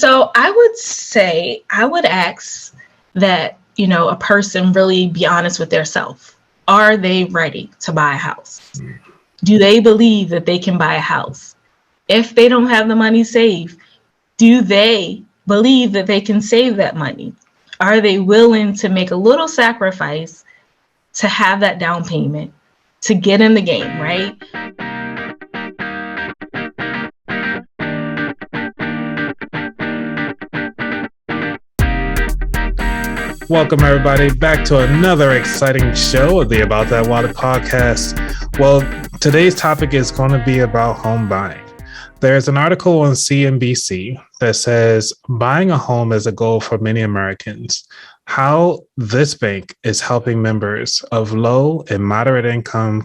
So I would say I would ask that, a person really be honest with themselves. Are they ready to buy a house? Do they believe that they can buy a house? If they don't have the money saved, do they believe that they can save that money? Are they willing to make a little sacrifice to have that down payment, to get in the game, right? Welcome, everybody, back to another exciting show of the About That Wallet podcast. Well, today's topic is going to be about home buying. There's an article on CNBC that says buying a home is a goal for many Americans. How this bank is helping members of low and moderate income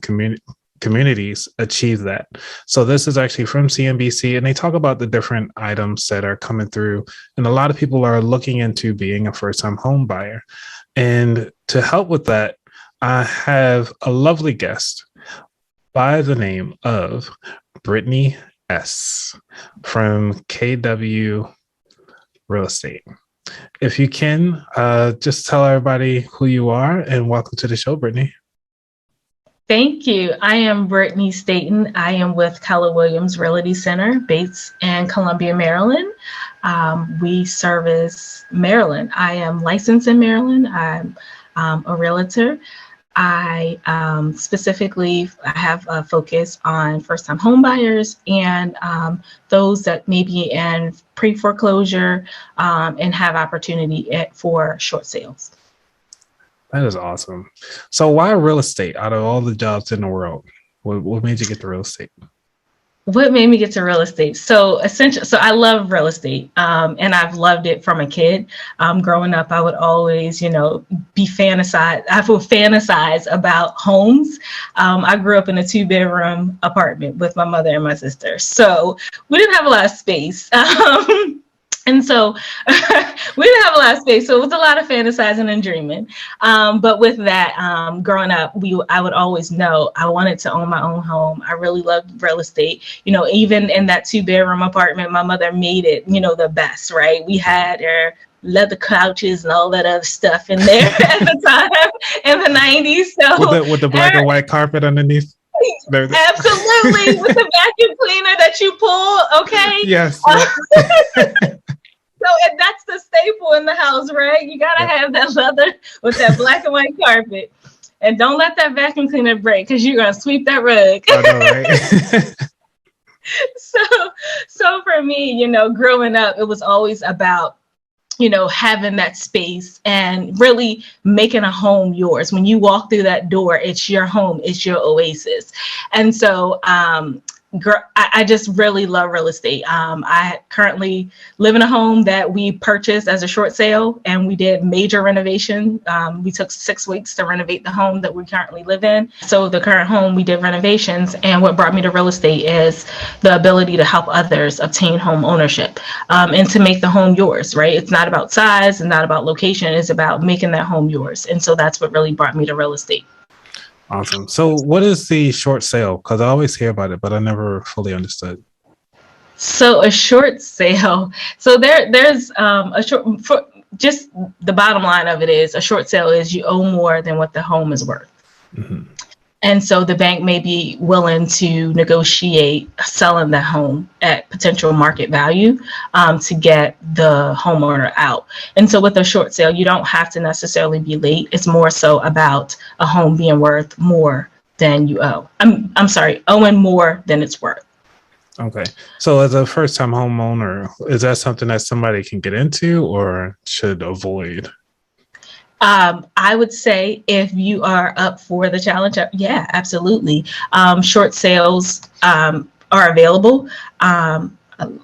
communities achieve that. So this is actually from CNBC, and they talk about the different items that are coming through. And a lot of people are looking into being a first-time home buyer. And to help with that, I have a lovely guest by the name of Brittney S. from KW Real Estate. If you can, just tell everybody who you are and welcome to the show, Brittney. Thank you. I am Brittney Staton. I am with Keller Williams Realty Center based in Columbia, Maryland. We service Maryland. I am licensed in Maryland. I'm a realtor. I specifically have a focus on first-time home buyers and those that may be in pre-foreclosure and have opportunity for short sales. That is awesome. So why real estate out of all the jobs in the world? What made you get to real estate? What made me get to real estate? So I love real estate, and I've loved it from a kid. Growing up, I would always, I would fantasize about homes. I grew up in a 2-bedroom apartment with my mother and my sister, so we didn't have a lot of space. And so we didn't have a lot of space. So it was a lot of fantasizing and dreaming. But with that, growing up, I would always know I wanted to own my own home. I really loved real estate. Even in that 2-bedroom apartment, my mother made it, the best, right? We had our leather couches and all that other stuff in there at the time in the 90s. So with the black and white carpet underneath. Absolutely, with the vacuum cleaner that you pull, okay? Yes. So that's the staple in the house, right? You gotta have that leather with that black and white carpet, and don't let that vacuum cleaner break because you're gonna sweep that rug. I know, right? So for me, growing up, it was always about having that space and really making a home yours. When you walk through that door, it's your home, it's your oasis. And so I just really love real estate. I currently live in a home that we purchased as a short sale, and we did major renovation. We took 6 weeks to renovate the home that we currently live in. So the current home, we did renovations, and what brought me to real estate is the ability to help others obtain home ownership and to make the home yours, right? It's not about size and not about location. It's about making that home yours. And so that's what really brought me to real estate. Awesome. So what is the short sale? Because I always hear about it, but I never fully understood. So a short sale. So there's a short, just the bottom line of it is a short sale is you owe more than what the home is worth. Mm-hmm. And so the bank may be willing to negotiate selling the home at potential market value to get the homeowner out. And so with a short sale, you don't have to necessarily be late. It's more so about a home being worth more than you owe. I'm sorry, owing more than it's worth. Okay. So as a first-time homeowner, is that something that somebody can get into or should avoid? I would say if you are up for the challenge, yeah, absolutely. Short sales are available. A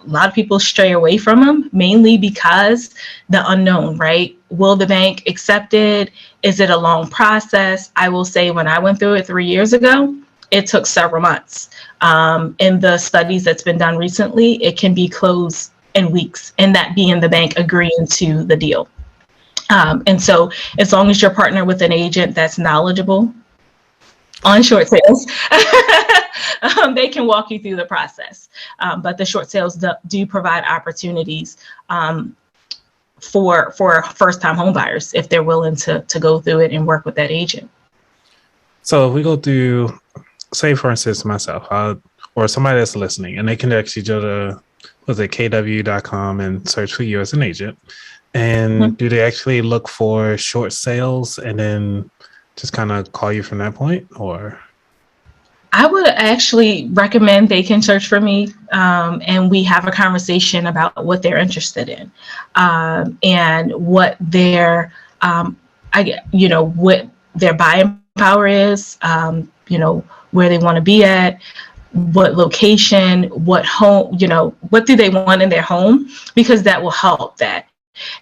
lot of people stray away from them, mainly because the unknown, right? Will the bank accept it? Is it a long process? I will say when I went through it 3 years ago, it took several months. In the studies that's been done recently, it can be closed in weeks, and that being the bank agreeing to the deal. And so as long as you're partnered with an agent that's knowledgeable on short sales, they can walk you through the process. But the short sales do provide opportunities for first-time home buyers if they're willing to go through it and work with that agent. So if we go through, say for instance, myself, or somebody that's listening, and they can actually go to, kw.com and search for you as an agent. And do they actually look for short sales and then just kind of call you from that point, or? I would actually recommend they can search for me, and we have a conversation about what they're interested in, and what their, what their buying power is, where they want to be at, what location, what home, what do they want in their home, because that will help that.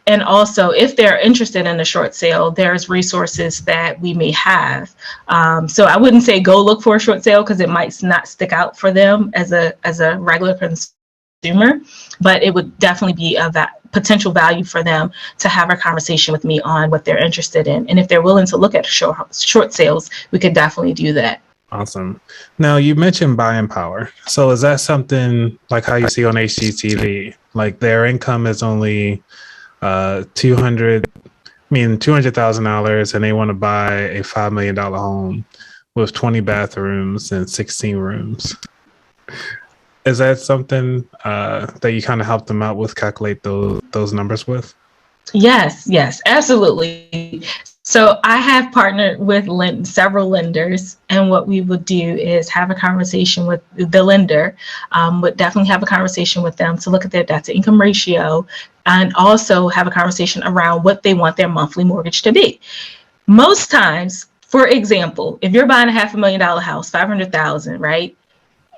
And also, if they're interested in a short sale, there's resources that we may have. So I wouldn't say go look for a short sale because it might not stick out for them as a regular consumer, but it would definitely be of that potential value for them to have a conversation with me on what they're interested in. And if they're willing to look at short sales, we could definitely do that. Awesome. Now, you mentioned buying power. So is that something like how you see on HGTV? Like their income is only $200,000 and they want to buy a $5 million home with 20 bathrooms and 16 rooms. Is that something that you kind of help them out with, calculate those numbers with? Yes, absolutely. So I have partnered with several lenders, and what we would do is have a conversation with the lender, would definitely have a conversation with them to look at their debt to income ratio, and also have a conversation around what they want their monthly mortgage to be. Most times, for example, if you're buying a $500,000 house, $500,000, right?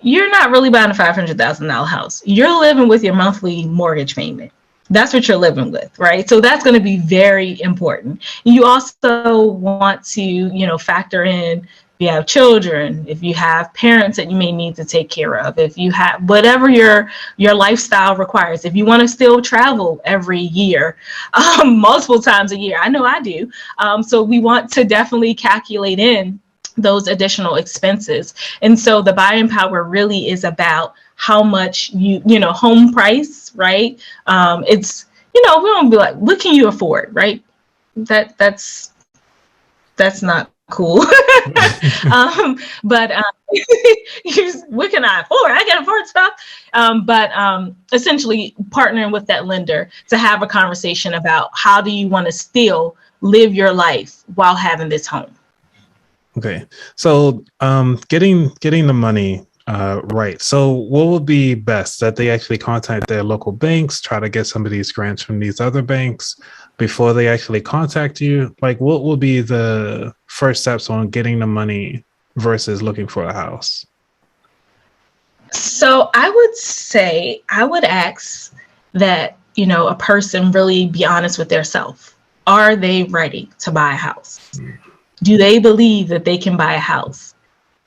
You're not really buying a $500,000 house. You're living with your monthly mortgage payment. That's what you're living with, right? So that's going to be very important. You also want to, factor in if you have children, if you have parents that you may need to take care of, if you have whatever your lifestyle requires, if you want to still travel every year, multiple times a year. I know I do. So we want to definitely calculate in those additional expenses. And so the buying power really is about how much home price, right? It's, we don't be like, what can you afford, right? That's not cool. But what can I afford? I can afford stuff. But essentially partnering with that lender to have a conversation about how do you want to still live your life while having this home. Okay. So getting the money right. So what would be best, that they actually contact their local banks, try to get some of these grants from these other banks before they actually contact you? Like, what will be the first steps on getting the money versus looking for a house? So I would say, I would ask that, a person really be honest with themselves. Are they ready to buy a house? Do they believe that they can buy a house?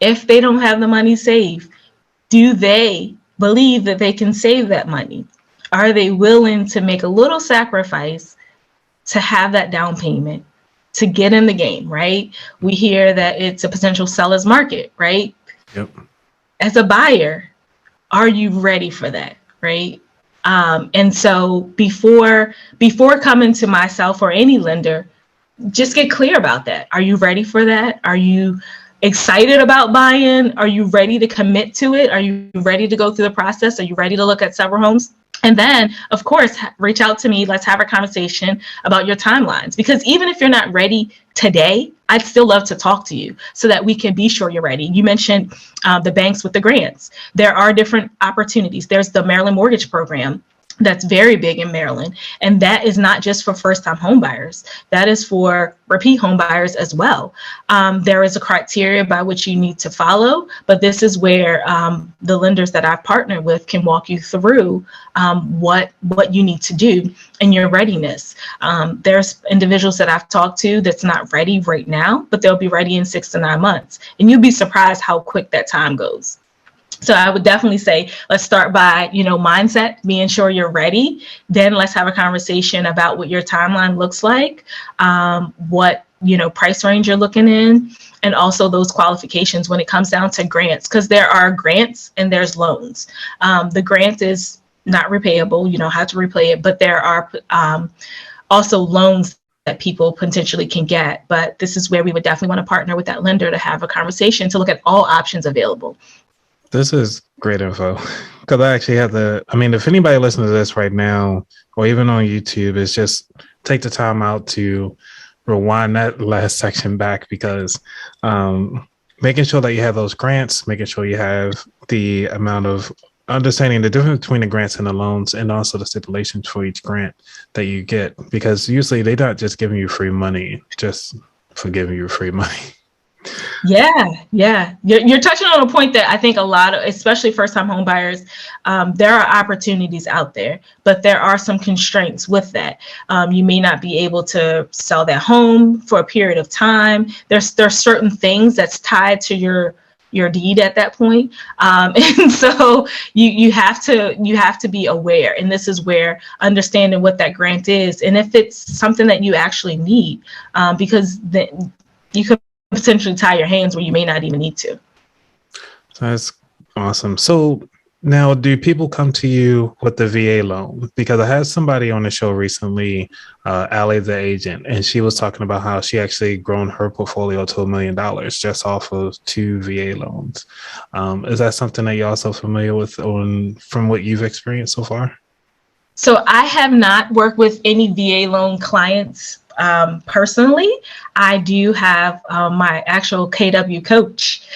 If they don't have the money saved, do they believe that they can save that money? Are they willing to make a little sacrifice to have that down payment, to get in the game, right? We hear that it's a potential seller's market, right? Yep. As a buyer, are you ready for that, right? And so before coming to myself or any lender, just get clear about that. Are you ready for that? Are you excited about buying? Are you ready to commit to it? Are you ready to go through the process? Are you ready to look at several homes? And then, of course, reach out to me. Let's have a conversation about your timelines. Because even if you're not ready today, I'd still love to talk to you so that we can be sure you're ready. You mentioned the banks with the grants. There are different opportunities. There's the Maryland Mortgage Program that's very big in Maryland. And that is not just for first-time home buyers. That is for repeat home buyers as well. There is a criteria by which you need to follow, but this is where the lenders that I've partnered with can walk you through what you need to do and your readiness. There's individuals that I've talked to that's not ready right now, but they'll be ready in 6 to 9 months. And you'll be surprised how quick that time goes. So I would definitely say, let's start by, mindset, being sure you're ready. Then let's have a conversation about what your timeline looks like, what, price range you're looking in. and also those qualifications when it comes down to grants, because there are grants and there's loans. The grant is not repayable. You don't have to repay it, but there are also loans that people potentially can get. But this is where we would definitely want to partner with that lender to have a conversation to look at all options available. This is great info, because I actually have if anybody listening to this right now, or even on YouTube, is just take the time out to rewind that last section back, because making sure that you have those grants, making sure you have the amount of understanding the difference between the grants and the loans, and also the stipulations for each grant that you get, because usually they're not just giving you free money just for giving you free money. Yeah. You're touching on a point that I think a lot of, especially first-time home buyers, there are opportunities out there, but there are some constraints with that. You may not be able to sell that home for a period of time. There's certain things that's tied to your deed at that point. And so you have to be aware. And this is where understanding what that grant is, and if it's something that you actually need, because then you could potentially tie your hands where you may not even need to. That's awesome. So now, do people come to you with the VA loan? Because I had somebody on the show recently, Allie, the agent, and she was talking about how she actually grown her portfolio to $1 million just off of 2 VA loans. Is that something that you're also familiar with from what you've experienced so far? So I have not worked with any VA loan clients personally. I do have my actual KW coach.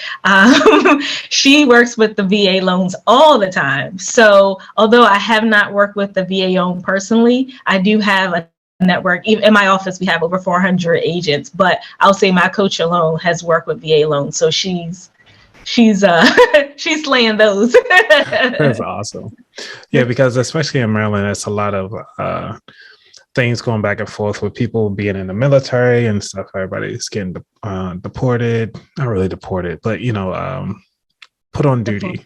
She works with the VA loans all the time. So although I have not worked with the VA loan personally, I do have a network. Even in my office, we have over 400 agents, but I'll say my coach alone has worked with VA loans. So she's slaying those. That's awesome. Yeah, because especially in Maryland, it's a lot of things going back and forth with people being in the military and stuff. Everybody's getting deported, not really deported, but put on duty.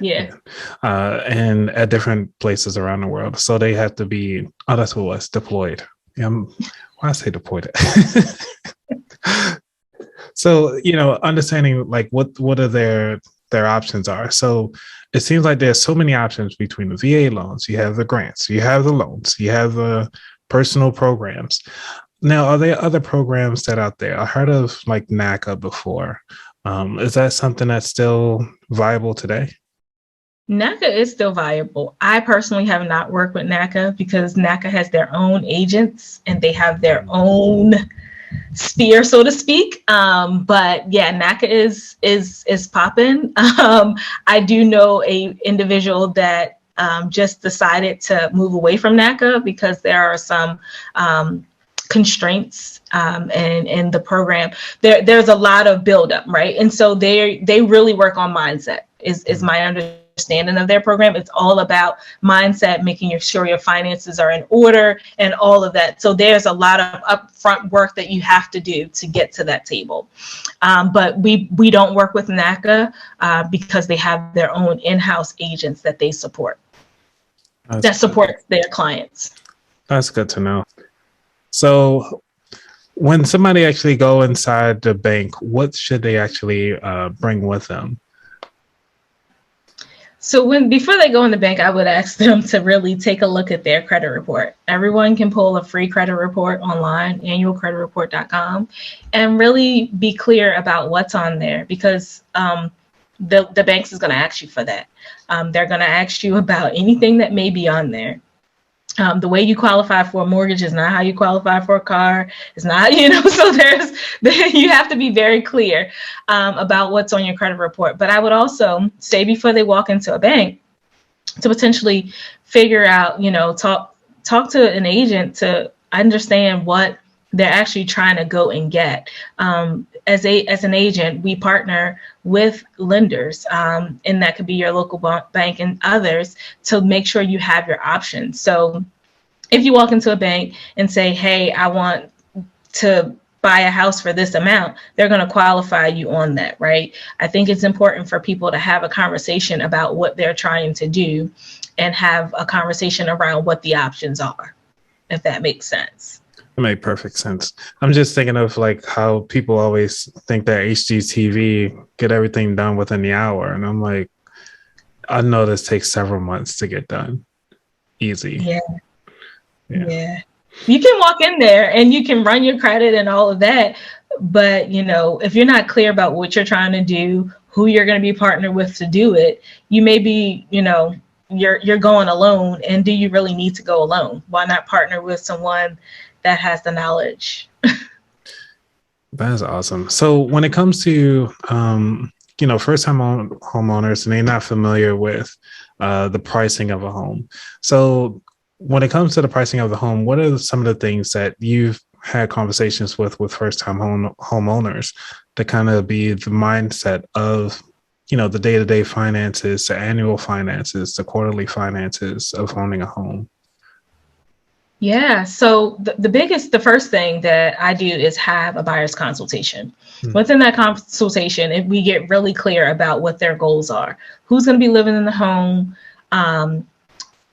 Yeah. And at different places around the world. So they have to be, that's what it was, deployed. Why I say deployed? So, understanding like what are their options are. So it seems like there's so many options between the VA loans. You have the grants, you have the loans, you have the personal programs. Now, are there other programs that out there? I heard of like NACA before. Is that something that's still viable today? NACA is still viable. I personally have not worked with NACA because NACA has their own agents and they have their own sphere, so to speak. But yeah, NACA is popping. I do know a individual that just decided to move away from NACA because there are some constraints in the program. There's a lot of buildup, right? And so they really work on mindset. Is my understanding of their program. It's all about mindset, making sure your finances are in order and all of that. So there's a lot of upfront work that you have to do to get to that table. But we don't work with NACA because they have their own in-house agents that they support. That support their clients. That's good to know. So when somebody actually go inside the bank, what should they actually bring with them? So before they go in the bank, I would ask them to really take a look at their credit report. Everyone can pull a free credit report online, annualcreditreport.com, and really be clear about what's on there, because the banks is going to ask you for that. They're going to ask you about anything that may be on there. The way you qualify for a mortgage is not how you qualify for a car. It's not, so you have to be very clear about what's on your credit report. But I would also say before they walk into a bank to potentially figure out, talk to an agent to understand what they're actually trying to go and get. As an agent, we partner with lenders, and that could be your local bank and others, to make sure you have your options. So if you walk into a bank and say, hey, I want to buy a house for this amount, they're going to qualify you on that, right? I think it's important for people to have a conversation about what they're trying to do and have a conversation around what the options are, if that makes sense. It made perfect sense. I'm just thinking of like how people always think that HGTV get everything done within the hour. And I'm like, I know this takes several months to get done. Easy. Yeah. Yeah. Yeah. You can walk in there and you can run your credit and all of that. But, if you're not clear about what you're trying to do, who you're going to be partnered with to do it, you may be, you're going alone. And do you really need to go alone? Why not partner with someone that has the knowledge? That's awesome. So when it comes to, first time homeowners and they're not familiar with the pricing of a home. So when it comes to the pricing of the home, what are some of the things that you've had conversations with first time homeowners to kind of be the mindset of, the day-to-day finances, the annual finances, the quarterly finances of owning a home? Yeah. So the first thing that I do is have a buyer's consultation. Within that consultation, if we get really clear about what their goals are, who's going to be living in the home,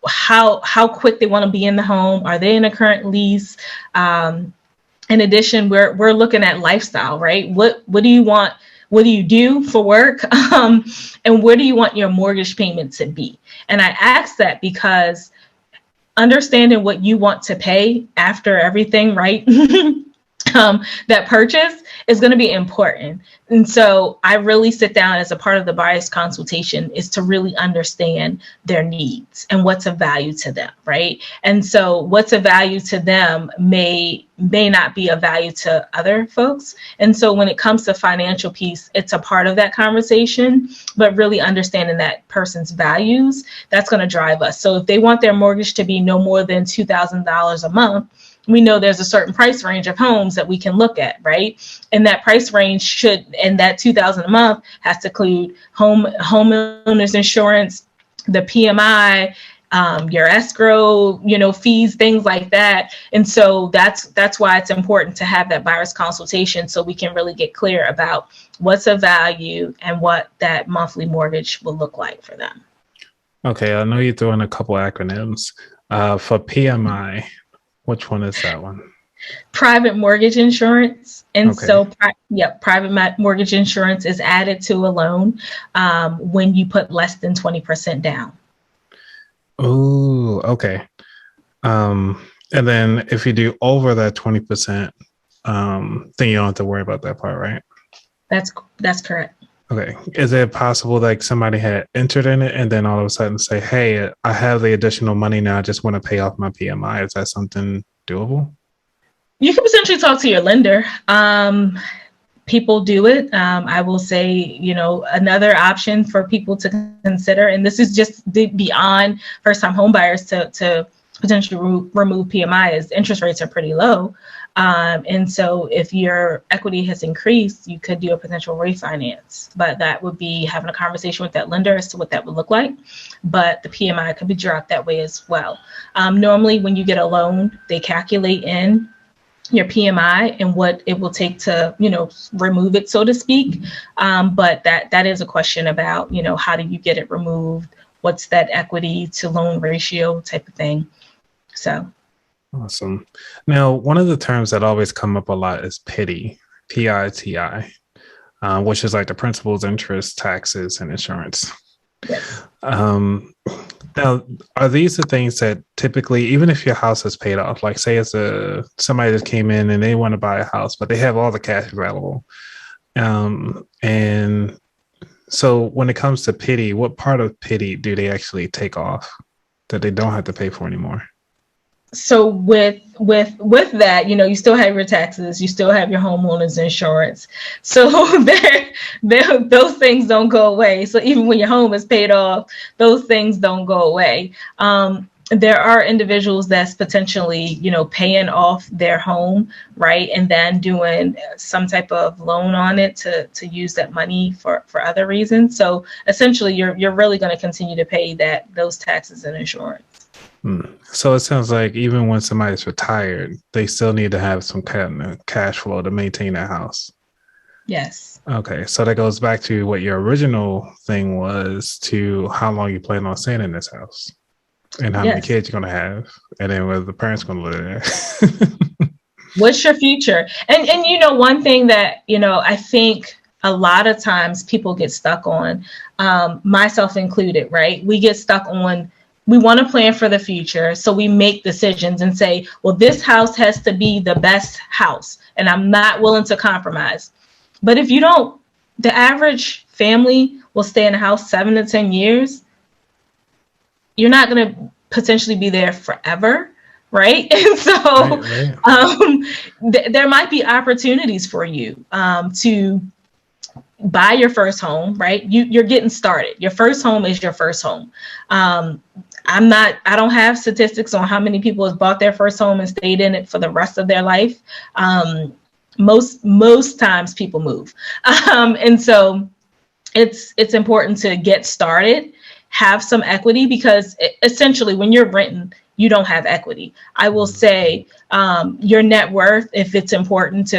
how quick they want to be in the home, are they in a current lease? In addition, we're looking at lifestyle, right? What do you want? What do you do for work? And where do you want your mortgage payment to be? And I ask that because understanding what you want to pay after everything, right? That purchase is going to be important. And so I really sit down as a part of the buyer's consultation is to really understand their needs and what's of value to them, right? And so what's of value to them may not be of value to other folks. And so when it comes to financial piece, it's a part of that conversation, but really understanding that person's values, that's going to drive us. So if they want their mortgage to be no more than $2,000 a month, we know there's a certain price range of homes that we can look at, right? And that price range and that $2,000 a month has to include homeowners insurance, the PMI, your escrow, fees, things like that. And so that's why it's important to have that buyer's consultation so we can really get clear about what's of value and what that monthly mortgage will look like for them. Okay, I know you threw in a couple acronyms. For PMI, which one is that one? Private mortgage insurance. And Okay. so, private mortgage insurance is added to a loan when you put less than 20% down. Oh, okay. And then if you do over that 20%, then you don't have to worry about that part, right? That's correct. Okay. Is it possible like somebody had entered in it and then all of a sudden say, hey, I have the additional money now, I just want to pay off my PMI? Is that something doable? You can potentially talk to your lender. People do it. I will say, another option for people to consider, and this is just beyond first-time home buyers to potentially remove PMI, is interest rates are pretty low. And so if your equity has increased, you could do a potential refinance, but that would be having a conversation with that lender as to what that would look like. But the PMI could be dropped that way as well. Normally, when you get a loan, they calculate in your PMI and what it will take to, remove it, so to speak. But that is a question about, how do you get it removed? What's that equity to loan ratio type of thing? So. Awesome. Now, one of the terms that always come up a lot is PITI, PITI, which is like the principals, interest, taxes, and insurance. Yes. Now, are these the things that typically, even if your house is paid off, like say it's somebody that came in and they want to buy a house, but they have all the cash available. And so when it comes to PITI, what part of PITI do they actually take off that they don't have to pay for anymore? So with that, you still have your taxes, you still have your homeowner's insurance. So those things don't go away. So even when your home is paid off, those things don't go away. There are individuals that's potentially, paying off their home, right, and then doing some type of loan on it to use that money for other reasons. So essentially, you're really going to continue to pay those taxes and insurance. So it sounds like even when somebody's retired, they still need to have some kind of cash flow to maintain their house. Yes. Okay. So that goes back to what your original thing was, to how long you plan on staying in this house and how many kids you're going to have, and then whether the parents going to live there. What's your future? And one thing that, I think a lot of times people get stuck on, myself included, right? We get stuck on, we want to plan for the future. So we make decisions and say, well, this house has to be the best house, and I'm not willing to compromise. But if you don't, the average family will stay in a house 7 to 10 years. You're not going to potentially be there forever. Right. And so there might be opportunities for you to buy your first home. Right. You're getting started. Your first home is your first home. I don't have statistics on how many people have bought their first home and stayed in it for the rest of their life. Most times people move. And so it's important to get started, have some equity, because essentially when you're renting, you don't have equity. I will say your net worth, if it's important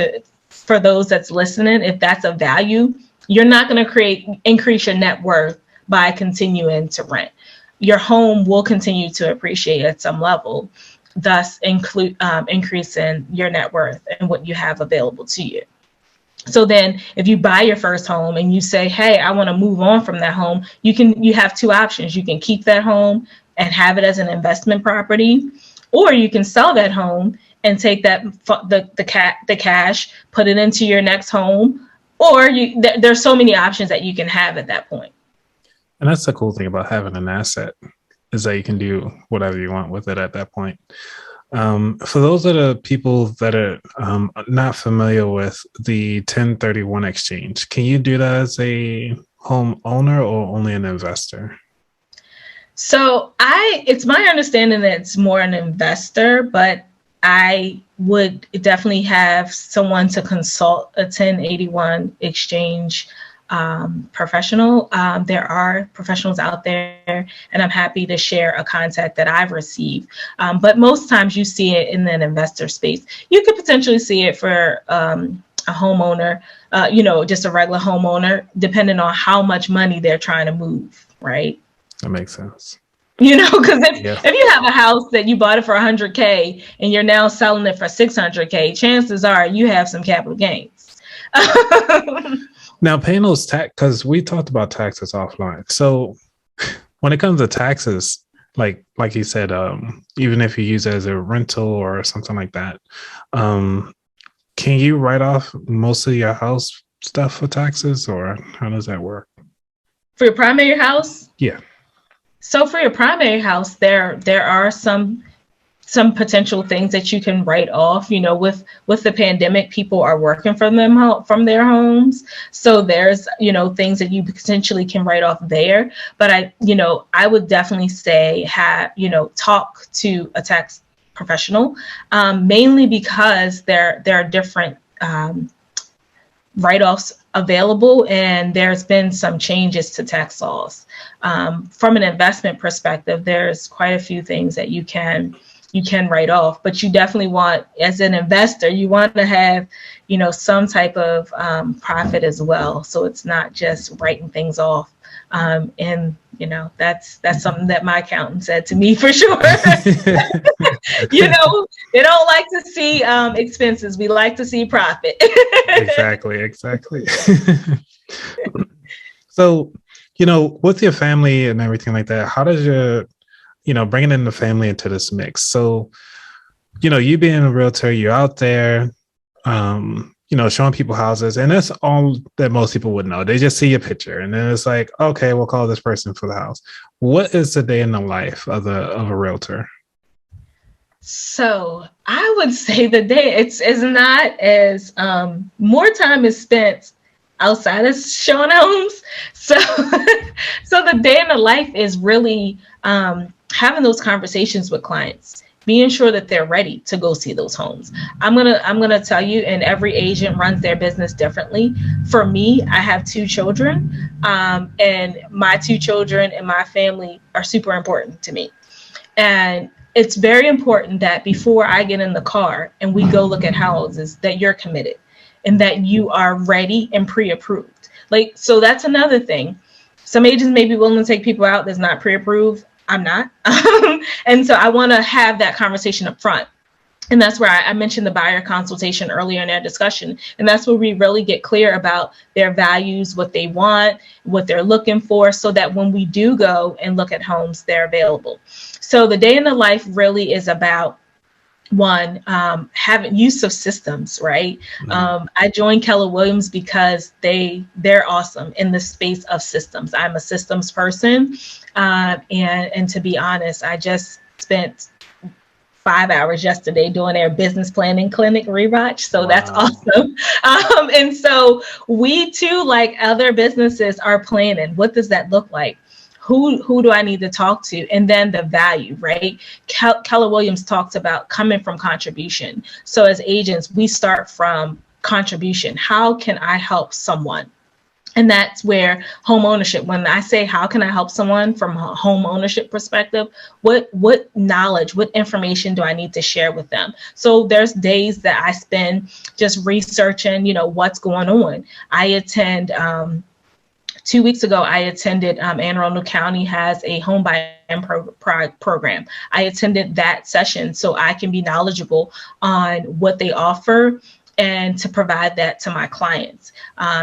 for those that's listening, if that's a value, you're not going to increase your net worth by continuing to rent. Your home will continue to appreciate at some level, thus increasing your net worth and what you have available to you. So then if you buy your first home and you say, hey, I want to move on from that home, you have two options. You can keep that home and have it as an investment property, or you can sell that home and take the cash, put it into your next home, or there's so many options that you can have at that point. And that's the cool thing about having an asset, is that you can do whatever you want with it at that point. For those that are people that are not familiar with the 1031 exchange, can you do that as a homeowner or only an investor? So it's my understanding that it's more an investor, but I would definitely have someone to consult a 1081 exchange professional. There are professionals out there, and I'm happy to share a contact that I've received. But most times you see it in an investor space. You could potentially see it for a homeowner, just a regular homeowner, depending on how much money they're trying to move, right? That makes sense. Because if you have a house that you bought it for $100K and you're now selling it for $600K, chances are you have some capital gains. Now, paying those tax, because we talked about taxes offline. So when it comes to taxes, like you said, even if you use it as a rental or something like that, can you write off most of your house stuff for taxes, or how does that work? For your primary house? Yeah. So for your primary house, there are some potential things that you can write off. With the pandemic, people are working from their homes. So there's, things that you potentially can write off there. But I would definitely say talk to a tax professional, mainly because there are different write-offs available, and there's been some changes to tax laws. From an investment perspective, there's quite a few things that you can write off, but you definitely want, as an investor, you want to have, some type of profit as well. So it's not just writing things off. And that's something that my accountant said to me for sure. They don't like to see expenses. We like to see profit. Exactly. So, with your family and everything like that, how does your, bringing in the family into this mix? So, you being a realtor, you're out there, showing people houses, and that's all that most people would know. They just see your picture, and then it's like, okay, we'll call this person for the house. What is the day in the life of a realtor? So I would say the day it's not as more time is spent outside of showing homes. So the day in the life is really having those conversations with clients, being sure that they're ready to go see those homes. I'm gonna tell you, and every agent runs their business differently. For me, I have 2 children, and my 2 children and my family are super important to me. And it's very important that before I get in the car and we go look at houses, that you're committed and that you are ready and pre-approved. So that's another thing. Some agents may be willing to take people out that's not pre-approved. I'm not. And so I want to have that conversation up front. And that's where I mentioned the buyer consultation earlier in our discussion. And that's where we really get clear about their values, what they want, what they're looking for, so that when we do go and look at homes, they're available. So the day in the life really is about, one, having use of systems, right? I joined Keller Williams because they're awesome in the space of systems. I'm a systems person. And to be honest, I just spent 5 hours yesterday doing their business planning clinic rewatch. So that's awesome. And so we too, like other businesses, are planning. What does that look like? Who do I need to talk to? And then the value, right? Keller Williams talks about coming from contribution. So as agents, we start from contribution. How can I help someone? And that's where home ownership, when I say, how can I help someone from a home ownership perspective, what knowledge, what information do I need to share with them? So there's days that I spend just researching, what's going on. I attend, 2 weeks ago, I attended, Anne Arundel County has a home buying program. I attended that session so I can be knowledgeable on what they offer and to provide that to my clients.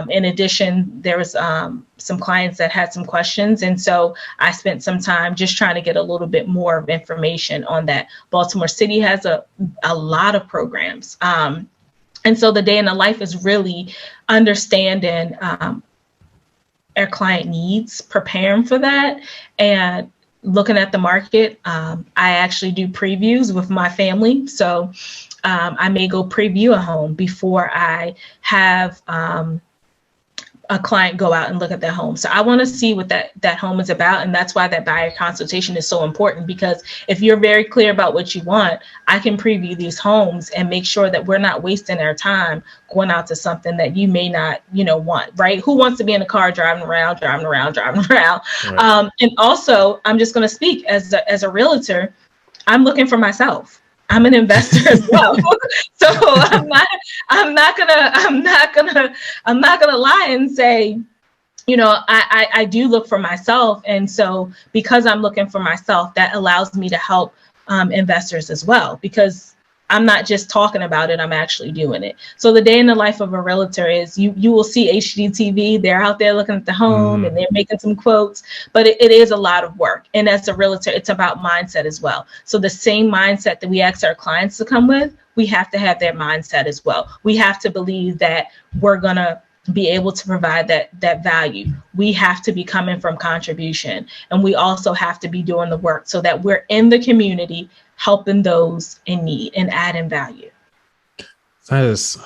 In addition, there was some clients that had some questions. And so I spent some time just trying to get a little bit more of information on that. Baltimore City has a lot of programs. And so the day in the life is really understanding our client needs, preparing for that, and looking at the market. I actually do previews with my family. So I may go preview a home before I have a client go out and look at their home. So I want to see what that home is about. And that's why that buyer consultation is so important, because if you're very clear about what you want, I can preview these homes and make sure that we're not wasting our time going out to something that you may not, want, right? Who wants to be in a car driving around? Right. And also, I'm just going to speak as a realtor. I'm looking for myself. I'm an investor as well. So I'm not gonna lie and say, I do look for myself. And so because I'm looking for myself, that allows me to help investors as well, because I'm not just talking about it, I'm actually doing it. So the day in the life of a realtor is you will see HGTV. They're out there looking at the home and they're making some quotes, but it is a lot of work. And as a realtor, it's about mindset as well. So the same mindset that we ask our clients to come with, we have to have their mindset as well. We have to believe that we're going to be able to provide that value. We have to be coming from contribution, and we also have to be doing the work so that we're in the community helping those in need and adding value. That is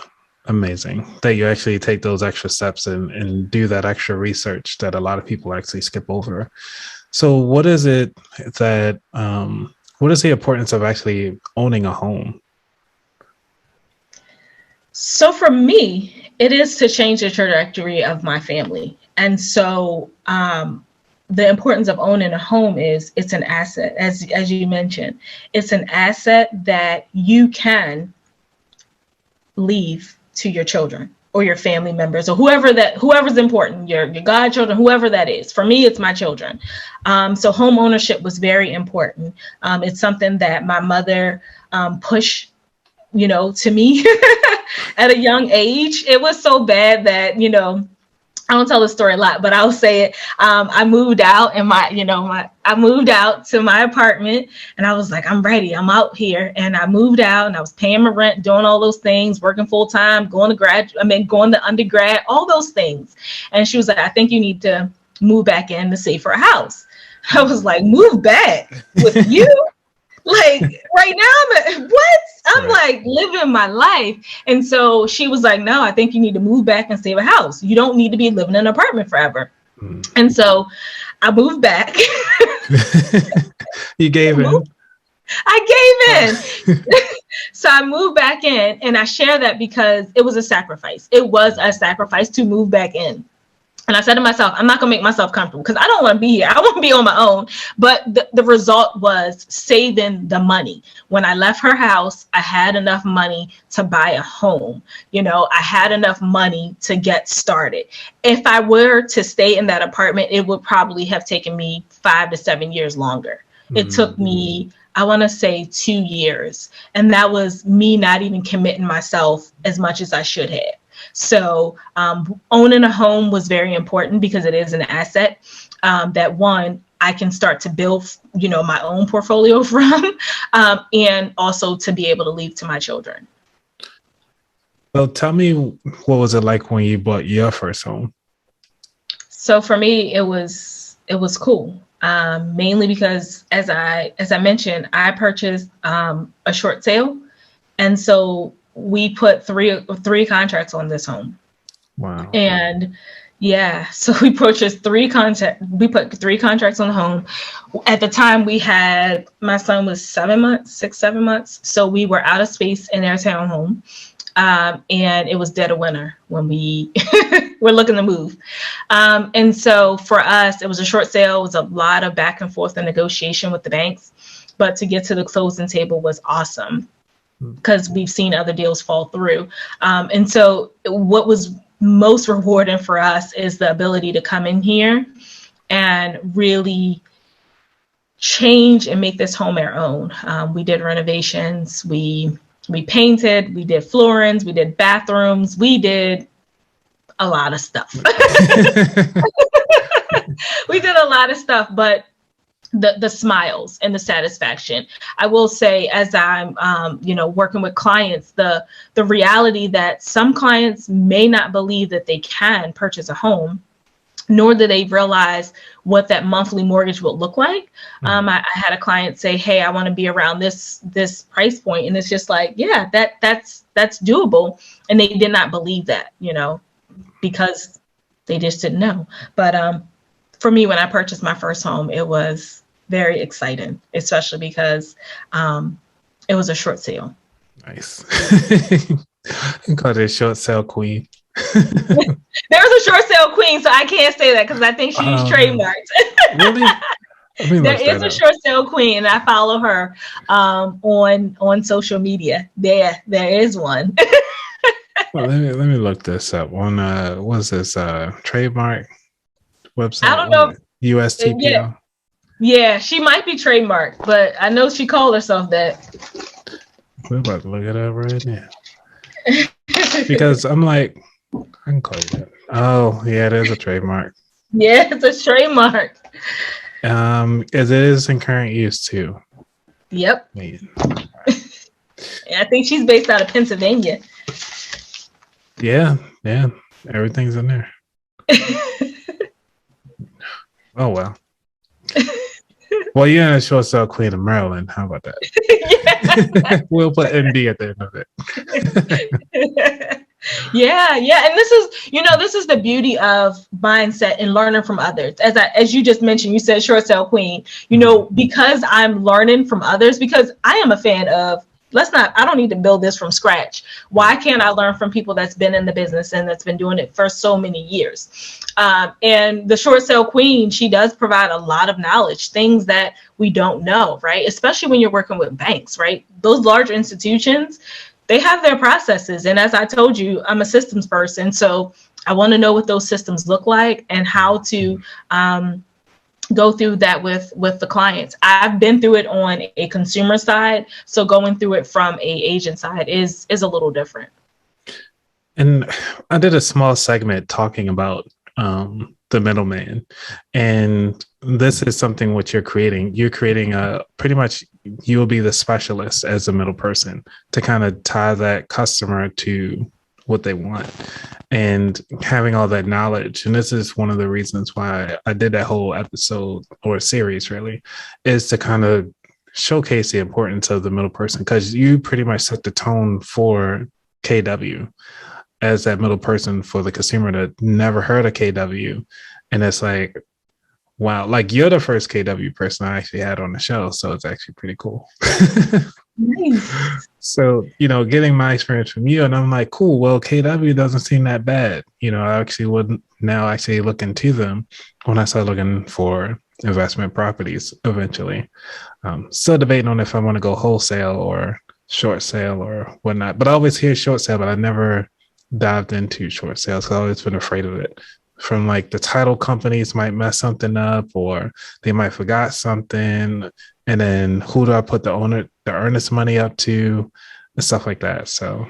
amazing that you actually take those extra steps and do that extra research that a lot of people actually skip over. So what is it that, what is the importance of actually owning a home? So for me, it is to change the trajectory of my family. And so the importance of owning a home is it's an asset, as you mentioned. It's an asset that you can leave to your children or your family members or whoever's important, your godchildren, whoever that is. For me, it's my children. So home ownership was very important. It's something that my mother pushed, to me at a young age. It was so bad that, I don't tell the story a lot, but I'll say it. I moved out and I moved out to my apartment and I was like, I'm ready. I'm out here. And I moved out and I was paying my rent, doing all those things, working full time, going to undergrad, all those things. And she was like, I think you need to move back in to save for a house. I was like, move back with you? Like right now, I'm like living my life. And so she was like, no, I think you need to move back and save a house. You don't need to be living in an apartment forever. And so I moved back. You gave in. I gave in. So I moved back in, and I share that because it was a sacrifice. It was a sacrifice to move back in. And I said to myself, I'm not going to make myself comfortable because I don't want to be here. I want to be on my own. But the result was saving the money. When I left her house, I had enough money to buy a home. I had enough money to get started. If I were to stay in that apartment, it would probably have taken me 5 to 7 years longer. It took me I want to say 2 years. And that was me not even committing myself as much as I should have. So owning a home was very important because it is an asset that one, I can start to build, my own portfolio from, and also to be able to leave to my children. Well, tell me, what was it like when you bought your first home? So for me, it was cool. Mainly because as I mentioned, I purchased a short sale. And so we put three contracts on this home. Wow. And yeah, so we purchased we put 3 contracts on the home. At the time my son was 7 months. So we were out of space in our townhome. And it was dead of winter when we were looking to move. And so for us, it was a short sale. It was a lot of back and forth and negotiation with the banks. But to get to the closing table was awesome because we've seen other deals fall through. And so what was most rewarding for us is the ability to come in here and really change and make this home our own. We did renovations. We painted, we did floorings, we did bathrooms, we did a lot of stuff. We did a lot of stuff, but the smiles and the satisfaction. I will say, as I'm, working with clients, the reality that some clients may not believe that they can purchase a home, nor do they realize what that monthly mortgage would look like. I had a client say, "Hey, I want to be around this price point," and it's just like, yeah, that's doable. And they did not believe that, because they just didn't know. But for me, when I purchased my first home, it was very exciting, especially because it was a short sale. Nice. You call it a short sale queen. There was a short sale queen, so I can't say that because I think she's trademarked. Really? There is a short sale queen, and I follow her on social media. There is one. Well, let me look this up on what's this trademark website? I don't know. USTPL. Yeah, she might be trademarked, but I know she called herself that. We're about to look it up right now. Because I'm like, I can call you that. Oh, yeah, it is a trademark. Yeah, it's a trademark. As it is in current use too. Yep. Right. I think she's based out of Pennsylvania. Yeah, everything's in there. Oh well. Well, you're a short sale queen of Maryland. How about that? Yeah. We'll put ND at the end of it. Yeah. And this is the beauty of mindset and learning from others. As you just mentioned, you said short sale queen, because I'm learning from others, because I am a fan of, I don't need to build this from scratch. Why can't I learn from people that's been in the business and that's been doing it for so many years? And the short sale queen, she does provide a lot of knowledge, things that we don't know, right? Especially when you're working with banks, right? Those large institutions, they have their processes. And as I told you, I'm a systems person. So I want to know what those systems look like and how to go through that with the clients. I've been through it on a consumer side. So going through it from a agent side is a little different. And I did a small segment talking about the middleman. And this is something what you're creating. You're creating pretty much you will be the specialist as a middle person to kind of tie that customer to what they want and having all that knowledge. And this is one of the reasons why I did that whole episode or series really, is to kind of showcase the importance of the middle person, because you pretty much set the tone for KW as that middle person for the consumer that never heard of KW. And it's like, wow, like you're the first KW person I actually had on the show. So it's actually pretty cool. Nice. So, getting my experience from you, and I'm like, cool, well, KW doesn't seem that bad. I actually wouldn't now actually look into them when I start looking for investment properties eventually. Still debating on if I want to go wholesale or short sale or whatnot. But I always hear short sale, but I never dived into short sales because I've always been afraid of it. from like the title companies might mess something up, or they might forgot something, and then who do I put the earnest money up to, and stuff like that. So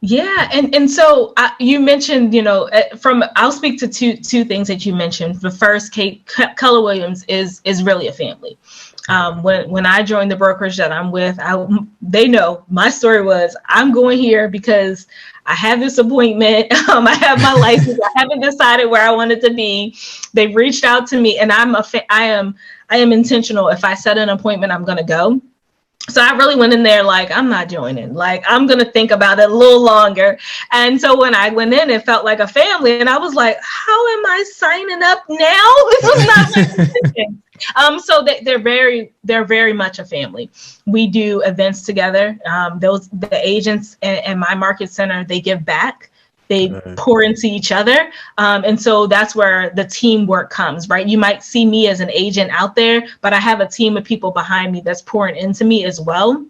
yeah, and so you mentioned, I'll speak to two things that you mentioned. The first, Keller Williams is really a family. When I joined the brokerage that I'm with, they know my story was, I'm going here because I have this appointment. I have my license. I haven't decided where I wanted to be. They've reached out to me, and I am intentional. If I set an appointment, I'm going to go. So I really went in there like, I'm not joining. Like, I'm going to think about it a little longer. And so when I went in, it felt like a family. And I was like, how am I signing up now? This was not my decision. So they're very much a family. We do events together. The agents and my market center, they give back. They pour into each other. And so that's where the teamwork comes, right? You might see me as an agent out there, but I have a team of people behind me that's pouring into me as well.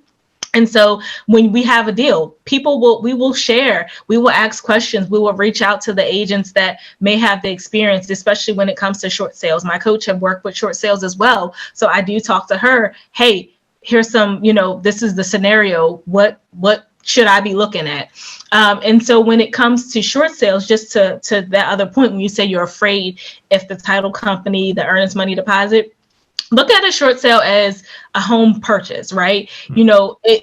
And so when we have a deal, we will share, we will ask questions, we will reach out to the agents that may have the experience, especially when it comes to short sales. My coach had worked with short sales as well. So I do talk to her. Hey, here's some, this is the scenario. What should I be looking at? And so when it comes to short sales, just to that other point, when you say you're afraid if the title company, the earnest money deposit, look at a short sale as a home purchase, right?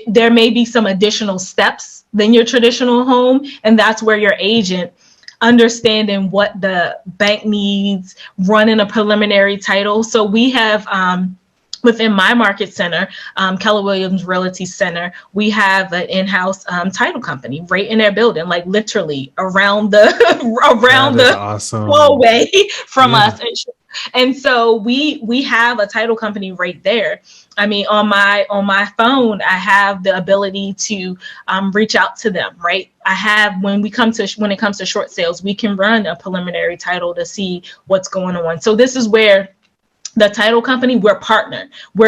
There may be some additional steps than your traditional home. And that's where your agent, understanding what the bank needs, running a preliminary title. So we have, within my market center, Keller Williams Realty Center, we have an in-house title company right in their building, like literally around the awesome. hallway from us. And so we have a title company right there. I mean, on my phone, I have the ability to reach out to them, right? I have, when it comes to short sales, we can run a preliminary title to see what's going on. So this is where the title company, we're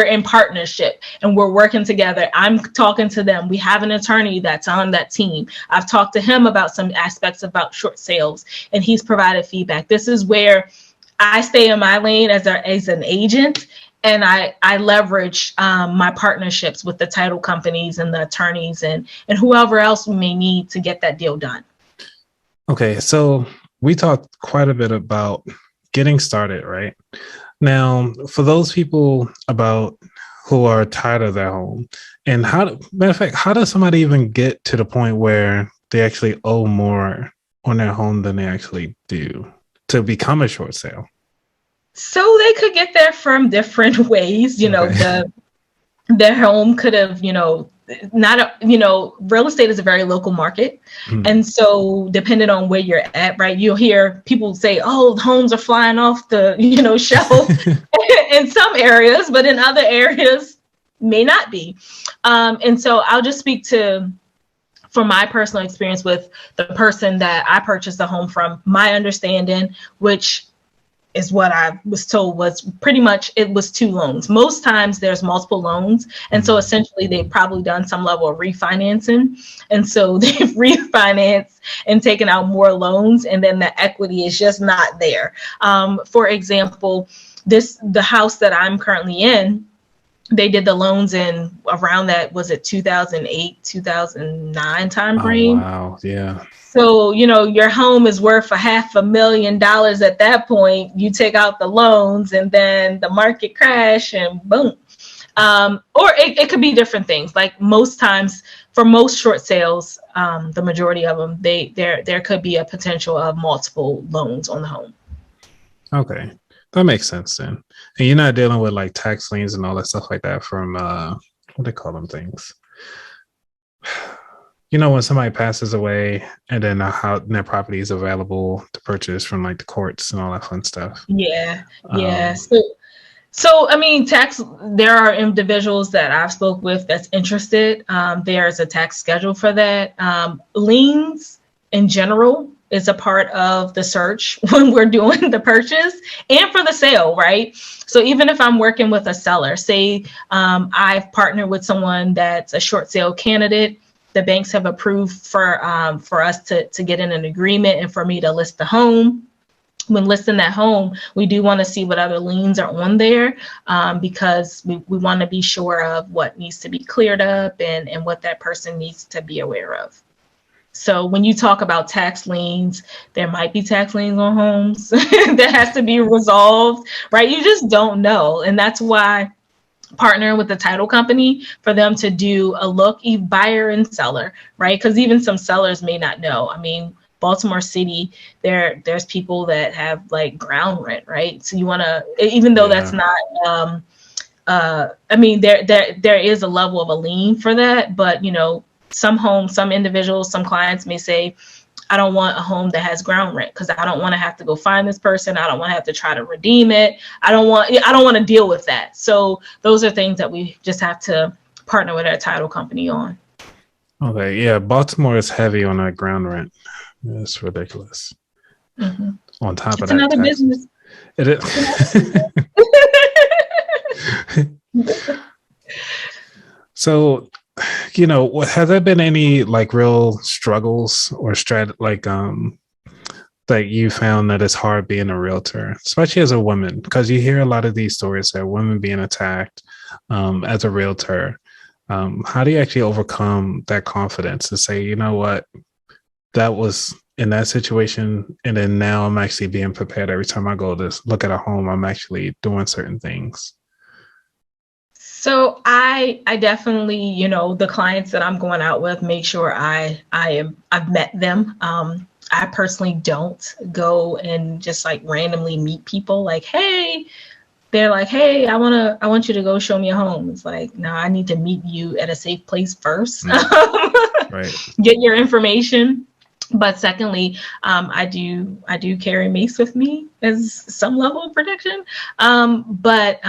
in partnership, and we're working together. I'm talking to them. We have an attorney that's on that team. I've talked to him about some aspects about short sales, and he's provided feedback. This is where I stay in my lane as an agent, and I leverage my partnerships with the title companies and the attorneys and whoever else we may need to get that deal done. Okay, so we talked quite a bit about getting started, right? Now, for those people who are tired of their home, and matter of fact, how does somebody even get to the point where they actually owe more on their home than they actually do to become a short sale? So they could get there from different ways. Their home could have, real estate is a very local market. And so depending on where you're at, right, you'll hear people say, oh, homes are flying off the, shelf in some areas, but in other areas may not be. And so I'll just speak from my personal experience with the person that I purchased the home from, my understanding, which is what I was told was pretty much, it was 2 loans. Most times there's multiple loans. And so essentially they've probably done some level of refinancing. And so they've refinanced and taken out more loans, and then the equity is just not there. For example, the house that I'm currently in, they did the loans in around that, was it 2008, 2009 time frame? Oh, wow. Yeah. So, your home is worth $500,000 at that point. You take out the loans, and then the market crash and boom. Or it could be different things. Like most times for most short sales, the majority of them, there could be a potential of multiple loans on the home. Okay. That makes sense then. And you're not dealing with like tax liens and all that stuff like that from, what they call them things? When somebody passes away and then their property is available to purchase from like the courts and all that fun stuff. Yeah. Yeah. So, I mean, there are individuals that I've spoke with that's interested. There's a tax schedule for that. Liens in general is a part of the search when we're doing the purchase and for the sale, right? So even if I'm working with a seller, say I've partnered with someone that's a short sale candidate, the banks have approved for us to get in an agreement and for me to list the home. when listing that home, we do want to see what other liens are on there, because we want to be sure of what needs to be cleared up and what that person needs to be aware of. So when you talk about tax liens, there might be tax liens on homes that has to be resolved, right? You just don't know. And that's why partnering with the title company for them to do a look, buyer and seller, right? Because even some sellers may not know. I mean, Baltimore City, there's people that have like ground rent, right? So you want to, even though that's not, I mean, there is a level of a lien for that, but you know, some homes, some individuals, some clients may say, I don't want a home that has ground rent because I don't want to have to go find this person. I don't want to have to try to redeem it. I don't want to deal with that. So those are things that we just have to partner with our title company on. Okay, yeah, Baltimore is heavy on that ground rent. It's ridiculous. Mm-hmm. On top it's of that, another business. It is. So, you know, has there been any like real struggles or that you found that it's hard being a realtor, especially as a woman? Because you hear a lot of these stories that women being attacked as a realtor. How do you actually overcome that confidence to say, you know what, that was in that situation, and then now I'm actually being prepared every time I go to look at a home, I'm actually doing certain things? So I definitely, you know, the clients that I'm going out with, make sure I've met them. I personally don't go and just like randomly meet people like, hey, they're like, hey, I want you to go show me a home. It's like, no, I need to meet you at a safe place first. Right. Get your information. But secondly, I do carry mace with me as some level of protection. But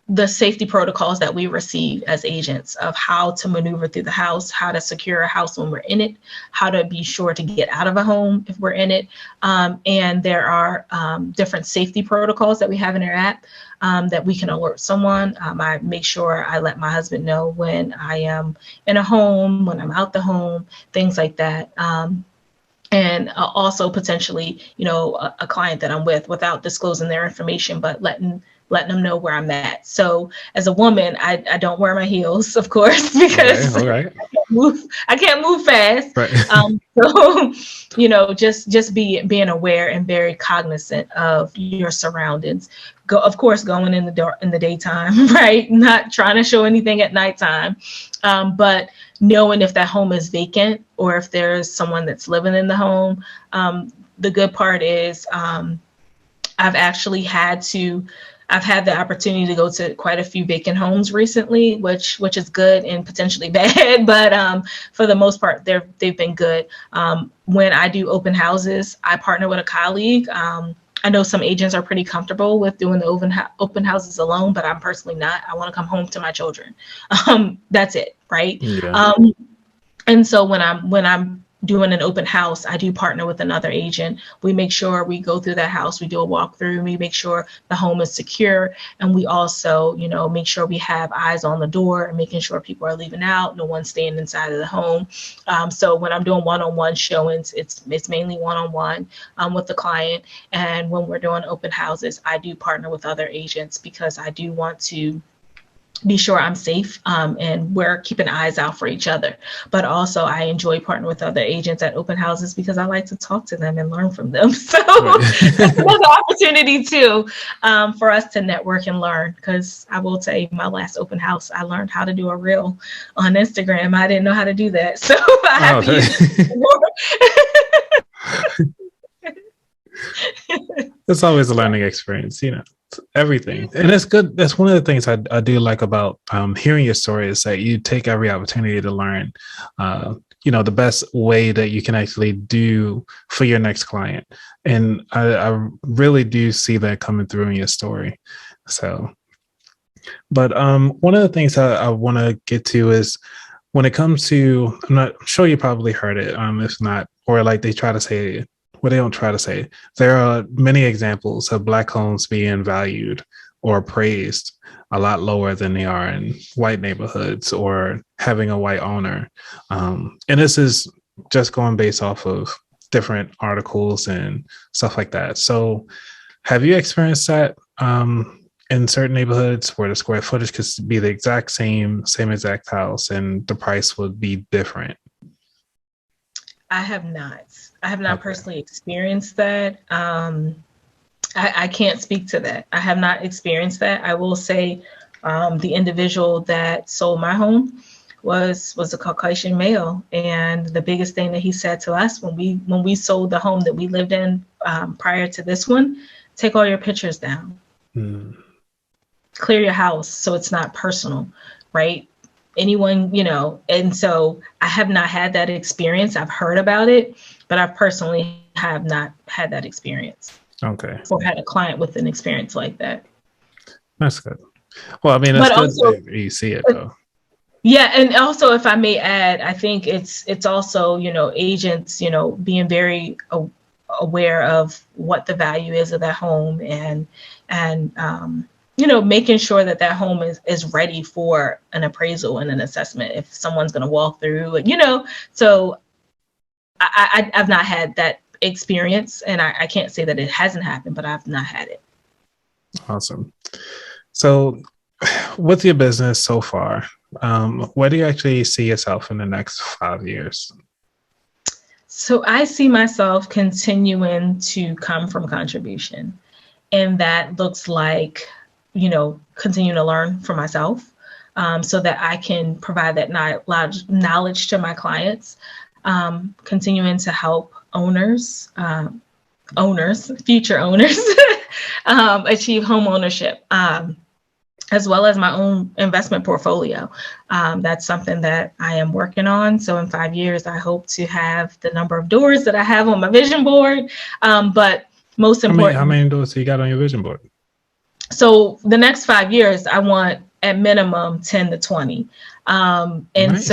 the safety protocols that we receive as agents of how to maneuver through the house, how to secure a house when we're in it, how to be sure to get out of a home if we're in it. And there are different safety protocols that we have in our app that we can alert someone. I make sure I let my husband know when I am in a home, when I'm out the home, things like that. And also potentially, you know, a client that I'm with without disclosing their information, but letting them know where I'm at. So as a woman, I don't wear my heels, of course, because okay. I can't move fast. Right. So, you know, just being aware and very cognizant of your surroundings. Of course, going in the daytime, right? Not trying to show anything at nighttime, but knowing if that home is vacant or if there's someone that's living in the home. The good part is I've had the opportunity to go to quite a few vacant homes recently, which is good and potentially bad, but for the most part, they've been good. When I do open houses, I partner with a colleague. I know some agents are pretty comfortable with doing the open houses alone, but I'm personally not. I want to come home to my children. That's it, right? Yeah. And so when I'm doing an open house, I do partner with another agent. We make sure we go through that house, we do a walkthrough, we make sure the home is secure, and we also, you know, make sure we have eyes on the door and making sure people are leaving out, no one's staying inside of the home. So when I'm doing one-on-one showings, it's mainly one-on-one with the client. And when we're doing open houses, I do partner with other agents because I do want to be sure I'm safe and we're keeping eyes out for each other. But also I enjoy partnering with other agents at open houses because I like to talk to them and learn from them. So that's another opportunity too for us to network and learn. Because I will tell you, my last open house, I learned how to do a reel on Instagram. I didn't know how to do that. So I have to use it more. It's always a learning experience, you know, everything. And it's good. That's one of the things I do like about hearing your story is that you take every opportunity to learn, you know, the best way that you can actually do for your next client. And I really do see that coming through in your story. So, but one of the things I want to get to is when it comes to, I'm sure you probably heard it, if not, or like they try to say it. Well, they don't try to say it. There are many examples of Black homes being valued or appraised a lot lower than they are in white neighborhoods or having a white owner. And this is just going based off of different articles and stuff like that. So have you experienced that in certain neighborhoods where the square footage could be the exact same exact house and the price would be different? I have not. I have not personally experienced that. I can't speak to that. I have not experienced that. I will say the individual that sold my home was a Caucasian male, and the biggest thing that he said to us when we sold the home that we lived in prior to this one, take all your pictures down, clear your house so it's not personal, right? Anyone, and so I have not had that experience. I've heard about it, but I personally have not had that experience. Okay. Or had a client with an experience like that. That's good. Well, I mean, it's good that you see it though. Yeah, and also, if I may add, I think it's also, agents, being very aware of what the value is of that home, and making sure that home is ready for an appraisal and an assessment if someone's going to walk through it, So I've not had that experience, and I can't say that it hasn't happened, but I've not had it. Awesome. So with your business so far, where do you actually see yourself in the next 5 years? So I see myself continuing to come from contribution, and that looks like, continuing to learn for myself, so that I can provide that knowledge to my clients, continuing to help future owners achieve home ownership, as well as my own investment portfolio. That's something that I am working on. So in 5 years, I hope to have the number of doors that I have on my vision board. But most important, how many doors do you got on your vision board? So the next 5 years, I want at minimum 10 to 20. And nice.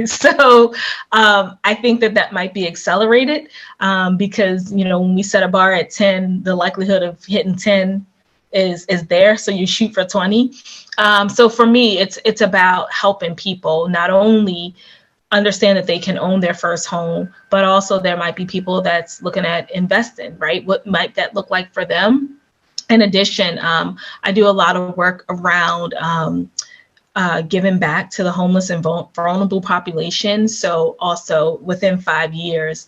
So I think that might be accelerated because, when we set a bar at 10, the likelihood of hitting 10 is there. So you shoot for 20. So for me, it's about helping people not only understand that they can own their first home, but also there might be people that's looking at investing, right? What might that look like for them? In addition, I do a lot of work around giving back to the homeless and vulnerable population. So also within 5 years,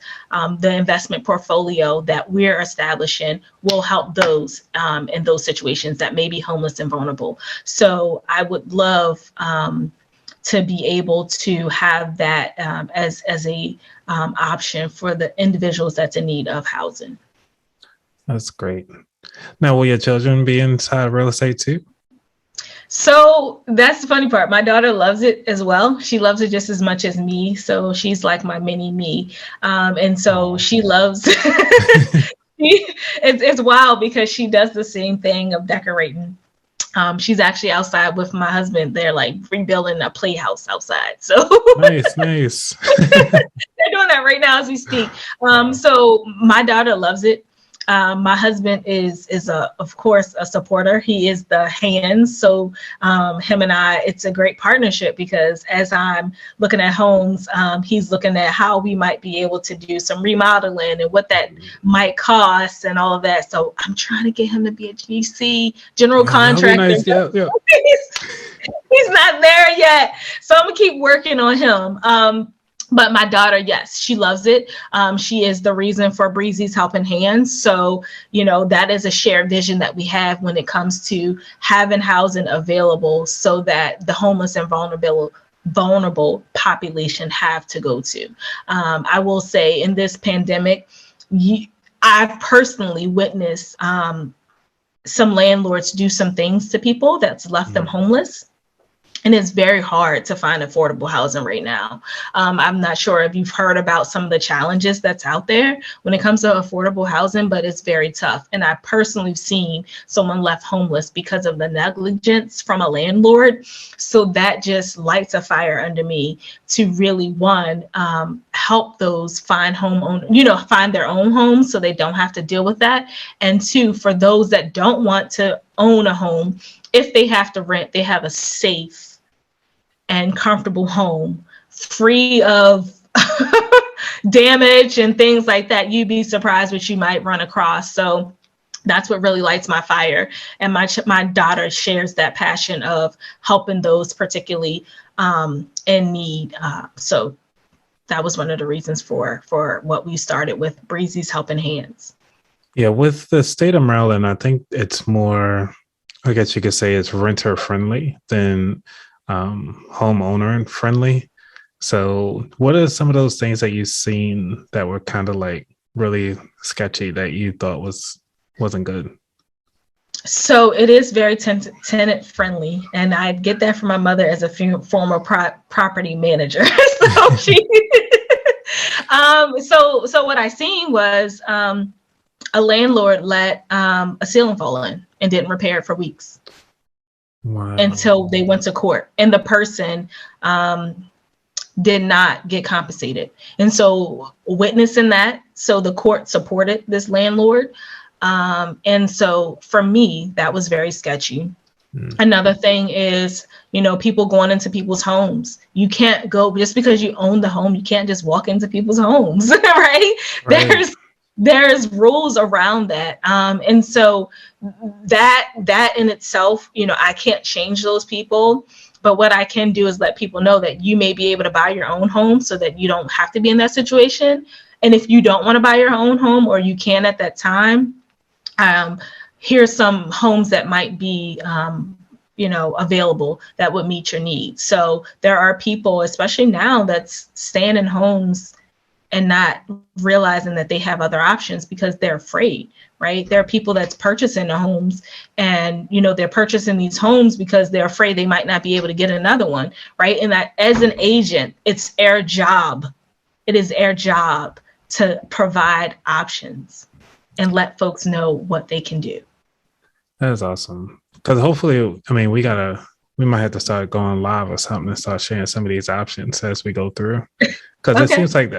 the investment portfolio that we're establishing will help those in those situations that may be homeless and vulnerable. So I would love to be able to have that as a option for the individuals that's in need of housing. That's great. Now, will your children be inside real estate too? So that's the funny part. My daughter loves it as well. She loves it just as much as me. So she's like my mini me. And so she loves, it's wild because she does the same thing of decorating. She's actually outside with my husband. They're like rebuilding a playhouse outside. So nice. They're doing that right now as we speak. So my daughter loves it. My husband is of course a supporter. He is the hands. So him and I, it's a great partnership because as I'm looking at homes, he's looking at how we might be able to do some remodeling and what that might cost and all of that. So I'm trying to get him to be a GC, general contractor. Nice. Yeah. He's not there yet. So I'm gonna keep working on him. But my daughter, yes, she loves it. She is the reason for Breezy's Helping Hands. So, that is a shared vision that we have when it comes to having housing available so that the homeless and vulnerable population have to go to. I will say in this pandemic, I've personally witnessed some landlords do some things to people that's left them homeless. And it's very hard to find affordable housing right now. I'm not sure if you've heard about some of the challenges that's out there when it comes to affordable housing, but it's very tough. And I personally seen someone left homeless because of the negligence from a landlord. So that just lights a fire under me to really, one, help those find find their own home so they don't have to deal with that. And two, for those that don't want to own a home, if they have to rent, they have a safe and comfortable home free of damage and things like that. You'd be surprised what you might run across. So that's what really lights my fire. And my daughter shares that passion of helping those particularly in need. So that was one of the reasons for what we started with Breezy's Helping Hands. Yeah, with the state of Maryland, I think it's more, I guess you could say it's renter friendly than homeowner friendly. So what are some of those things that you've seen that were kind of like really sketchy that you thought wasn't good? So it is very tenant friendly, and I get that from my mother as a former property manager. So she, so what I seen was a landlord let a ceiling fall in and didn't repair it for weeks. Wow. Until they went to court, and the person did not get compensated. And so witnessing that, so the court supported this landlord. And so for me, that was very sketchy. Another thing is, people going into people's homes. You can't go just because you own the home. You can't just walk into people's homes, right? There's rules around that. And so that in itself, I can't change those people. But what I can do is let people know that you may be able to buy your own home so that you don't have to be in that situation. And if you don't want to buy your own home, or you can at that time, here's some homes that might be, available that would meet your needs. So there are people, especially now, that's staying in homes and not realizing that they have other options because they're afraid, right? There are people that's purchasing the homes, and, they're purchasing these homes because they're afraid they might not be able to get another one, right? And that as an agent, it's our job. It is our job to provide options and let folks know what they can do. That is awesome. Because hopefully, we might have to start going live or something and start sharing some of these options as we go through. Because It seems like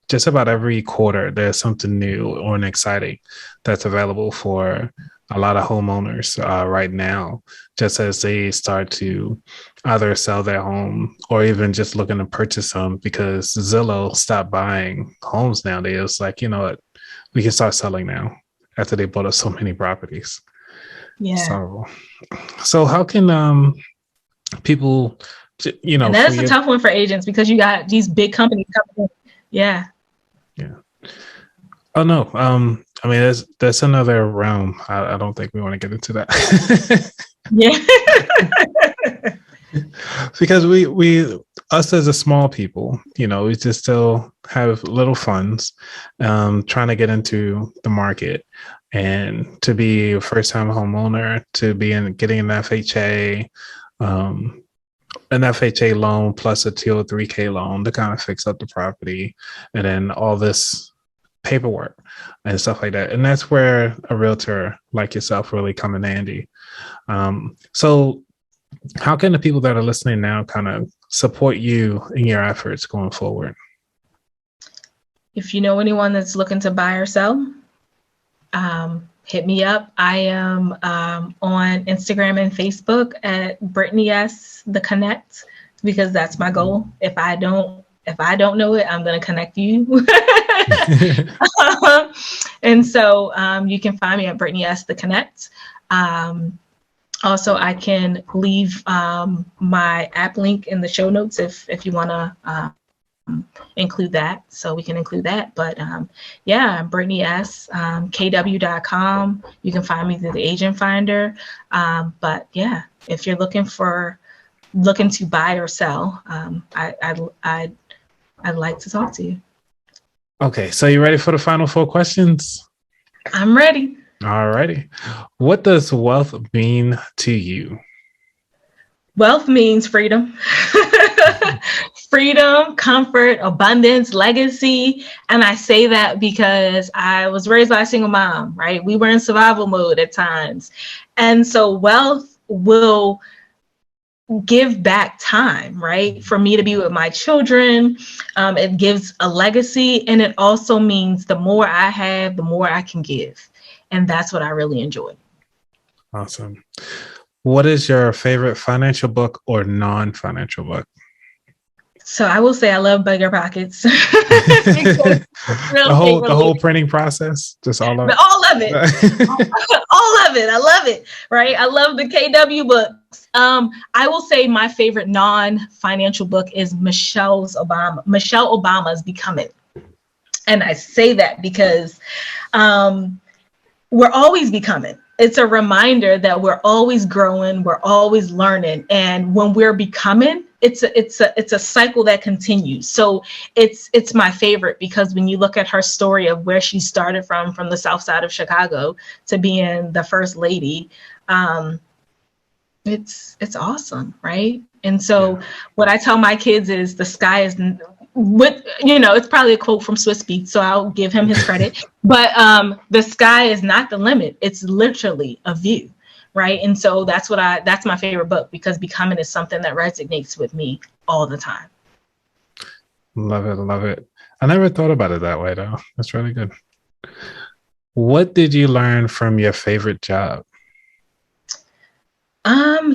just about every quarter, there's something new or exciting that's available for a lot of homeowners right now, just as they start to either sell their home or even just looking to purchase them, because Zillow stopped buying homes nowadays. It's like, you know what, we can start selling now after they bought us so many properties. Yeah. So how can people, and that's a tough one for agents, because you got these big companies coming in. Yeah. Oh no. That's another realm. I don't think we want to get into that. Yeah. Because us as a small people, we just still have little funds, trying to get into the market, and to be a first-time homeowner, to be getting an FHA, an FHA loan plus a 203K loan to kind of fix up the property, and then all this paperwork and stuff like that. And that's where a realtor like yourself really come in handy. So how can the people that are listening now kind of support you in your efforts going forward? If you know anyone that's looking to buy or sell, hit me up. I am on Instagram and Facebook at Brittney S the Connect, because that's my goal. If I don't know it, I'm going to connect you. And so you can find me at Brittney S the Connect. Also, I can leave my app link in the show notes if you want to include that, so we can include that. But I'm Brittney S, kw.com. You can find me through the agent finder. But yeah, if you're looking to buy or sell, I'd like to talk to you. Okay, so you ready for the final 4 questions? I'm ready. All righty. What does wealth mean to you? Wealth means freedom. Freedom, comfort, abundance, legacy. And I say that because I was raised by a single mom, right? We were in survival mode at times. And so wealth will give back time, right? For me to be with my children. It gives a legacy. And it also means the more I have, the more I can give. And that's what I really enjoy. Awesome. What is your favorite financial book or non-financial book? So I will say I love Bigger Pockets. The whole printing process, just all of it. All of it. All of it. I love it. Right. I love the KW books. I will say my favorite non-financial book is Michelle Obama's Becoming. And I say that because we're always becoming. It's a reminder that we're always growing, we're always learning. And when we're becoming, it's a cycle that continues. So it's my favorite because when you look at her story of where she started from the South Side of Chicago to being the first lady, it's awesome, right? And so what I tell my kids is the sky is it's probably a quote from Swiss Beats, so I'll give him his credit. But the sky is not the limit. It's literally a view, right? And so that's my favorite book because Becoming is something that resonates with me all the time. Love it. Love it. I never thought about it that way, though. That's really good. What did you learn from your favorite job?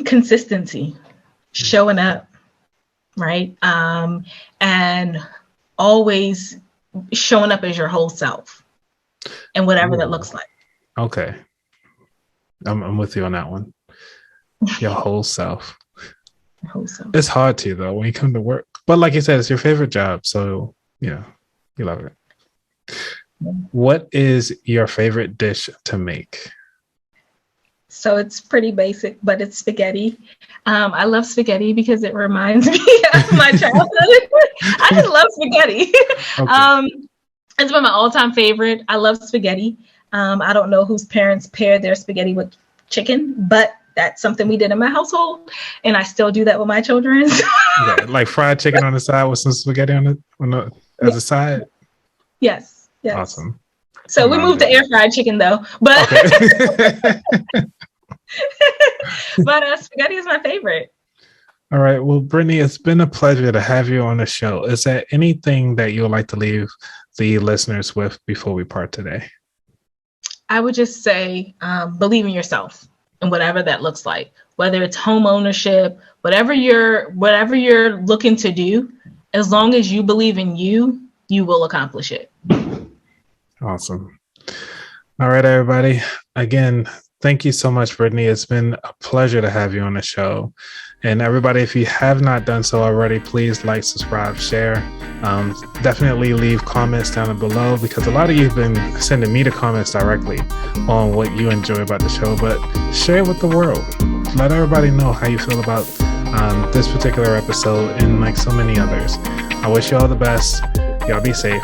Consistency, showing up. Right. And always showing up as your whole self and whatever that looks like. Okay. I'm with you on that one. Your whole self. Your whole self. It's hard to, though, when you come to work. But like you said, it's your favorite job. So, you love it. Yeah. What is your favorite dish to make? So it's pretty basic, but it's spaghetti. I love spaghetti because it reminds me of my childhood. I just love spaghetti. Okay. It's been my all-time favorite. I love spaghetti. I don't know whose parents paired their spaghetti with chicken, but that's something we did in my household, and I still do that with my children. Okay, like fried chicken on the side with some spaghetti as a side? Yes. Awesome. So we moved to air fried chicken though, but okay. but spaghetti is my favorite. All right. Well, Brittney, it's been a pleasure to have you on the show. Is there anything that you would like to leave the listeners with before we part today? I would just say, believe in yourself and whatever that looks like, whether it's home ownership, whatever you're looking to do, as long as you believe in you, you will accomplish it. Awesome. All right, everybody. Again, thank you so much, Brittney. It's been a pleasure to have you on the show. And everybody, if you have not done so already, please like, subscribe, share. Definitely leave comments down below because a lot of you have been sending me the comments directly on what you enjoy about the show, but share it with the world. Let everybody know how you feel about this particular episode and like so many others. I wish you all the best. Y'all be safe.